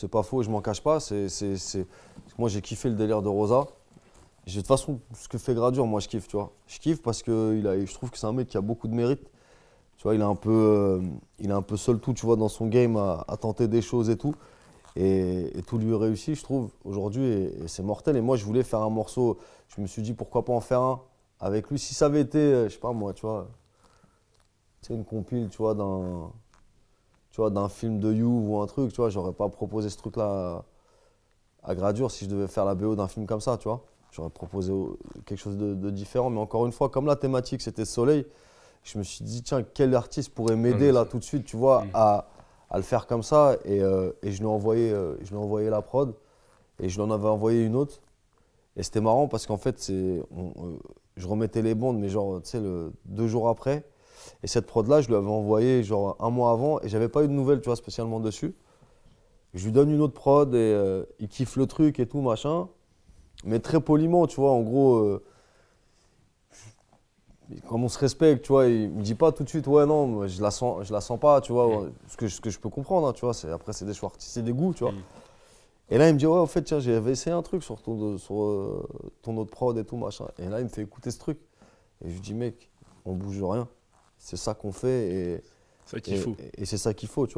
C'est pas faux, je m'en cache pas. Moi, j'ai kiffé le délire de Rosa. De toute façon, ce que fait Gradure, moi, je kiffe, tu vois. Je kiffe parce que je trouve que c'est un mec qui a beaucoup de mérite. Tu vois, il est un peu seul tout, tu vois, dans son game à tenter des choses et tout. Et tout lui réussit, je trouve, aujourd'hui, et c'est mortel. Et moi, je voulais faire un morceau. Je me suis dit, pourquoi pas en faire un avec lui. Si ça avait été, je sais pas moi, tu vois, c'est une compile, tu vois, d'un film de You ou un truc, tu vois, j'aurais pas proposé ce truc-là à Gradure si je devais faire la BO d'un film comme ça, tu vois. J'aurais proposé quelque chose de différent. Mais encore une fois, comme la thématique c'était Soleil, je me suis dit, tiens, quel artiste pourrait Ouais, m'aider bien là sûr. tout de suite, tu vois, Mm. à le faire comme ça. Et je lui ai envoyé la prod et je lui en avais envoyé une autre. Et c'était marrant parce qu'en fait, je remettais les bandes, mais genre, tu sais, 2 jours après. Et cette prod-là, je lui avais envoyé genre un mois avant et j'avais pas eu de nouvelles, tu vois, spécialement dessus. Je lui donne une autre prod et il kiffe le truc et tout, machin. Mais très poliment, tu vois, en gros, comme on se respecte, tu vois, il me dit pas tout de suite, ouais, non, moi, je la sens pas, tu vois, Mm. ce que je peux comprendre, hein, tu vois, après, c'est des choix artistiques, c'est des goûts, tu vois. Mm. Et là, il me dit, ouais, en fait, tiens, j'avais essayé un truc sur ton autre prod et tout, machin. Et là, il me fait écouter ce truc. Et je lui dis, mec, on bouge de rien. C'est ça qu'on fait C'est ça qu'il et, faut. et c'est ça qu'il faut, tu vois.